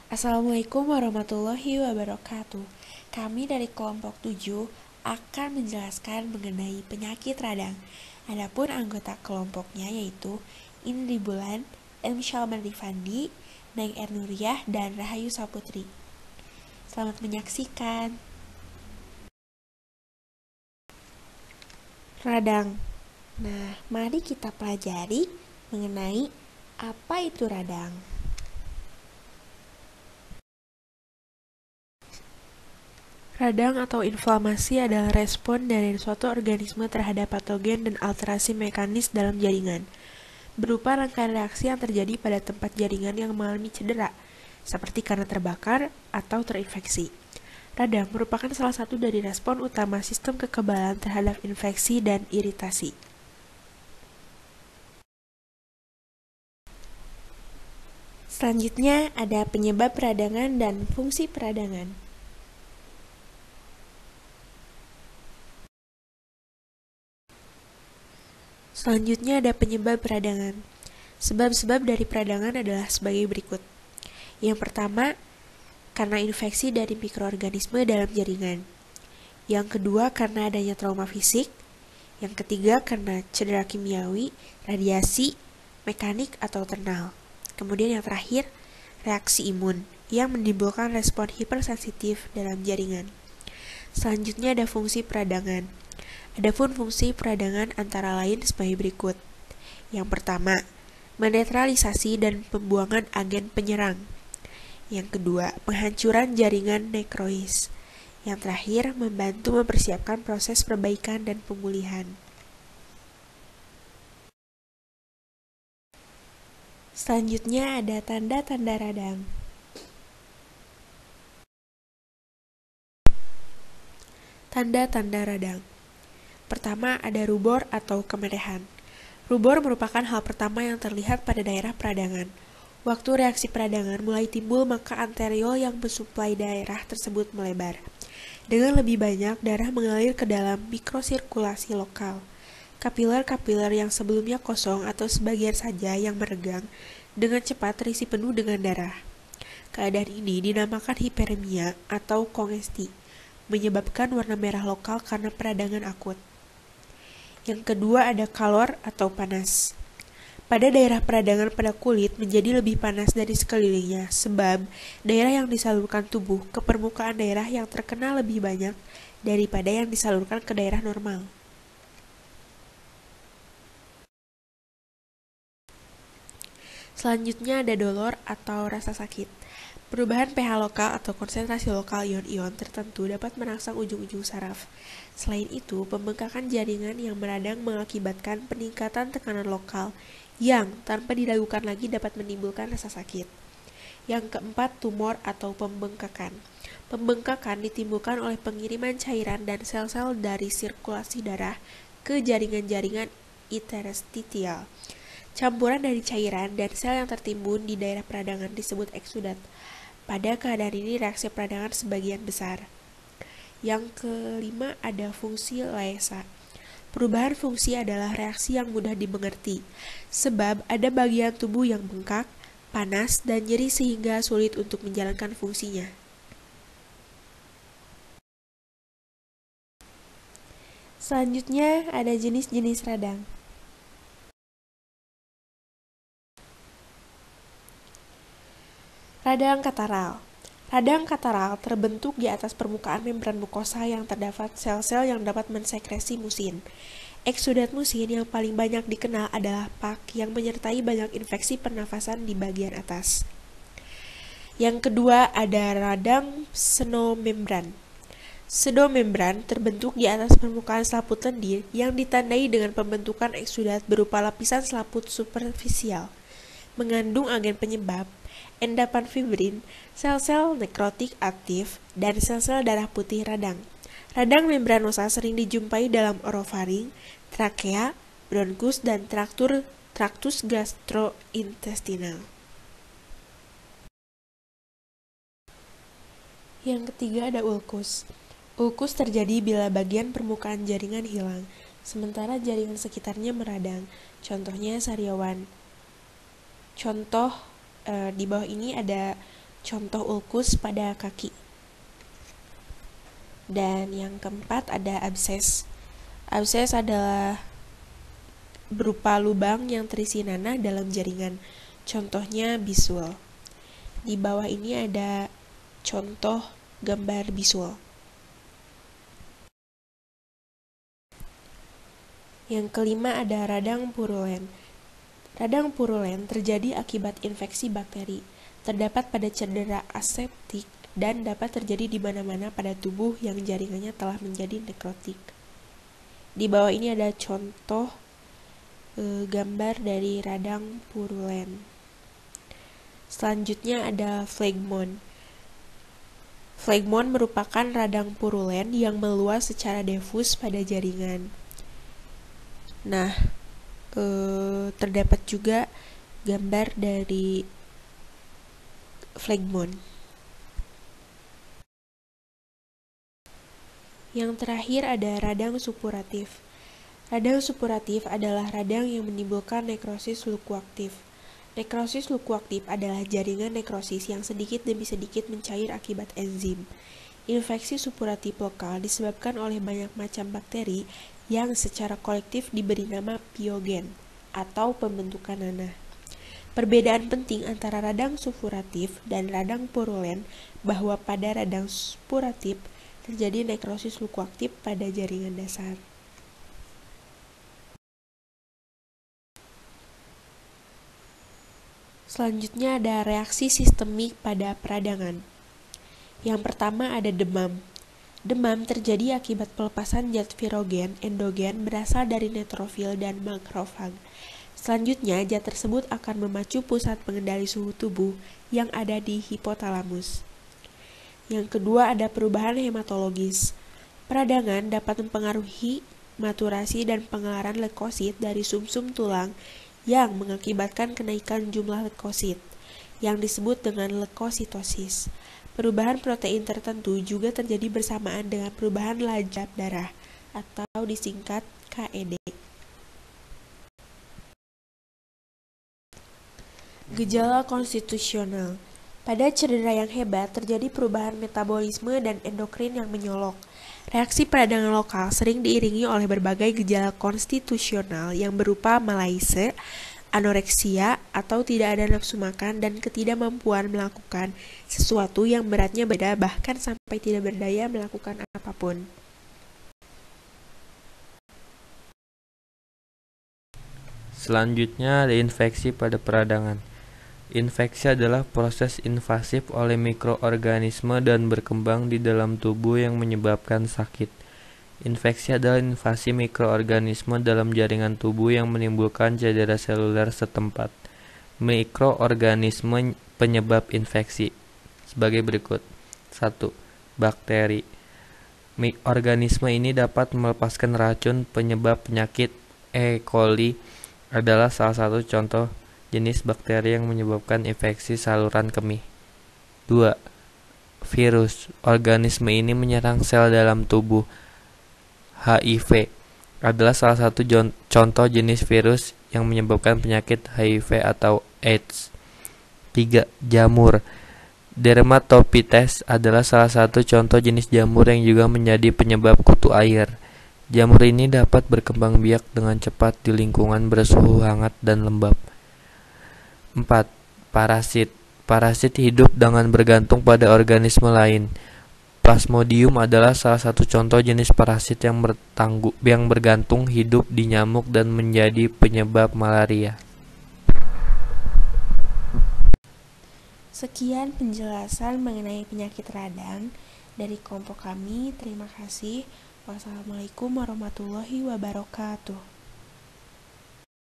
Assalamualaikum warahmatullahi wabarakatuh. Kami dari kelompok 7 akan menjelaskan mengenai penyakit radang. Adapun anggota kelompoknya yaitu Indri Bulan, M. Syalman Rifandi, Neng Ernuriah, dan Rahayu Saputri. Selamat menyaksikan. Radang. Nah, mari kita pelajari mengenai apa itu radang. Radang atau inflamasi adalah respon dari suatu organisme terhadap patogen dan alterasi mekanis dalam jaringan, berupa rangkaian reaksi yang terjadi pada tempat jaringan yang mengalami cedera, seperti karena terbakar atau terinfeksi. Radang merupakan salah satu dari respon utama sistem kekebalan terhadap infeksi dan iritasi. Selanjutnya ada penyebab peradangan dan fungsi peradangan. Selanjutnya ada penyebab peradangan. Sebab-sebab dari peradangan adalah sebagai berikut. Yang pertama, karena infeksi dari mikroorganisme dalam jaringan. Yang kedua, karena adanya trauma fisik. Yang ketiga, karena cedera kimiawi, radiasi, mekanik, atau ternal. Kemudian yang terakhir, reaksi imun yang menimbulkan respon hipersensitif dalam jaringan. Selanjutnya ada fungsi peradangan. Adapun fungsi peradangan antara lain sebagai berikut. Yang pertama, menetralisasi dan pembuangan agen penyerang. Yang kedua, penghancuran jaringan nekrois. Yang terakhir, membantu mempersiapkan proses perbaikan dan pemulihan. Selanjutnya ada tanda-tanda radang. Tanda-tanda radang. Pertama, ada rubor atau kemerahan. Rubor merupakan hal pertama yang terlihat pada daerah peradangan. Waktu reaksi peradangan mulai timbul, maka arteriol yang mensuplai daerah tersebut melebar. Dengan lebih banyak, darah mengalir ke dalam mikrosirkulasi lokal. Kapiler-kapiler yang sebelumnya kosong atau sebagian saja yang meregang, dengan cepat terisi penuh dengan darah. Keadaan ini dinamakan hiperemia atau kongesti, menyebabkan warna merah lokal karena peradangan akut. Yang kedua ada kalor atau panas. Pada daerah peradangan pada kulit menjadi lebih panas dari sekelilingnya, sebab daerah yang disalurkan tubuh ke permukaan daerah yang terkena lebih banyak daripada yang disalurkan ke daerah normal. Selanjutnya ada dolor atau rasa sakit. Perubahan pH lokal atau konsentrasi lokal ion-ion tertentu dapat merangsang ujung-ujung saraf. Selain itu, pembengkakan jaringan yang meradang mengakibatkan peningkatan tekanan lokal yang tanpa diragukan lagi dapat menimbulkan rasa sakit. Yang keempat, tumor atau pembengkakan. Pembengkakan ditimbulkan oleh pengiriman cairan dan sel-sel dari sirkulasi darah ke jaringan-jaringan interstitial. Campuran dari cairan dan sel yang tertimbun di daerah peradangan disebut eksudat. Pada keadaan ini reaksi peradangan sebagian besar. Yang kelima ada fungsi laesa. Perubahan fungsi adalah reaksi yang mudah dimengerti, sebab ada bagian tubuh yang bengkak, panas, dan nyeri sehingga sulit untuk menjalankan fungsinya. Selanjutnya ada jenis-jenis radang. Radang kataral. Radang kataral terbentuk di atas permukaan membran mukosa yang terdapat sel-sel yang dapat mensekresi musin. Eksudat musin yang paling banyak dikenal adalah PAK yang menyertai banyak infeksi pernafasan di bagian atas. Yang kedua ada radang pseudomembran. Pseudomembran terbentuk di atas permukaan selaput lendir yang ditandai dengan pembentukan eksudat berupa lapisan selaput superficial, mengandung agen penyebab, endapan fibrin, sel-sel nekrotik aktif, dan sel-sel darah putih radang. Radang membranosa sering dijumpai dalam orofaring, trakea, bronkus, dan traktus gastrointestinal. Yang ketiga ada ulkus. Ulkus terjadi bila bagian permukaan jaringan hilang, sementara jaringan sekitarnya meradang. Contohnya sariawan. Contoh di bawah ini ada contoh ulkus pada kaki. Dan yang keempat ada abses. Abses adalah berupa lubang yang terisi nanah dalam jaringan, contohnya bisul. Di bawah ini ada contoh gambar bisul. Yang kelima ada radang purulen. Radang purulen terjadi akibat infeksi bakteri, terdapat pada cedera aseptik, dan dapat terjadi di mana-mana pada tubuh yang jaringannya telah menjadi nekrotik. Di bawah ini ada contoh gambar dari radang purulen. Selanjutnya ada flegmon. Flegmon merupakan radang purulen yang meluas secara diffus pada jaringan. Nah, terdapat juga gambar dari flegmon. Yang terakhir ada radang supuratif. Radang supuratif adalah radang yang menimbulkan nekrosis lukuaktif. Nekrosis lukuaktif adalah jaringan nekrosis yang sedikit demi sedikit mencair akibat enzim. Infeksi supuratif lokal disebabkan oleh banyak macam bakteri yang secara kolektif diberi nama piogen atau pembentukan nanah. Perbedaan penting antara radang supuratif dan radang purulen bahwa pada radang supuratif terjadi nekrosis lukuaktif pada jaringan dasar. Selanjutnya ada reaksi sistemik pada peradangan. Yang pertama ada demam. Demam terjadi akibat pelepasan zat virogen endogen berasal dari neutrofil dan makrofag. Selanjutnya, zat tersebut akan memacu pusat pengendali suhu tubuh yang ada di hipotalamus. Yang kedua ada perubahan hematologis. Peradangan dapat mempengaruhi maturasi dan pengelaran leukosit dari sumsum tulang yang mengakibatkan kenaikan jumlah leukosit, yang disebut dengan leukositosis. Perubahan protein tertentu juga terjadi bersamaan dengan perubahan lajap darah, atau disingkat KED. Gejala konstitusional. Pada cedera yang hebat, terjadi perubahan metabolisme dan endokrin yang menyolok. Reaksi peradangan lokal sering diiringi oleh berbagai gejala konstitusional yang berupa malaise, anoreksia, atau tidak ada nafsu makan dan ketidakmampuan melakukan sesuatu yang beratnya beda, bahkan sampai tidak berdaya melakukan apapun. Selanjutnya ada infeksi pada peradangan. Infeksi adalah proses invasif oleh mikroorganisme dan berkembang di dalam tubuh yang menyebabkan sakit. Infeksi adalah invasi mikroorganisme dalam jaringan tubuh yang menimbulkan cedera seluler setempat. Mikroorganisme penyebab infeksi sebagai berikut. 1. Bakteri. Organisme ini dapat melepaskan racun penyebab penyakit. E. coli adalah salah satu contoh jenis bakteri yang menyebabkan infeksi saluran kemih. 2. Virus. Organisme ini menyerang sel dalam tubuh. HIV adalah salah satu contoh jenis virus yang menyebabkan penyakit HIV atau AIDS. 3. Jamur. Dermatophytes adalah salah satu contoh jenis jamur yang juga menjadi penyebab kutu air. Jamur ini dapat berkembang biak dengan cepat di lingkungan bersuhu hangat dan lembab. 4. Parasit. Parasit hidup dengan bergantung pada organisme lain. Plasmodium adalah salah satu contoh jenis parasit yang bergantung hidup di nyamuk dan menjadi penyebab malaria. Sekian penjelasan mengenai penyakit radang dari kelompok kami. Terima kasih. Wassalamualaikum warahmatullahi wabarakatuh.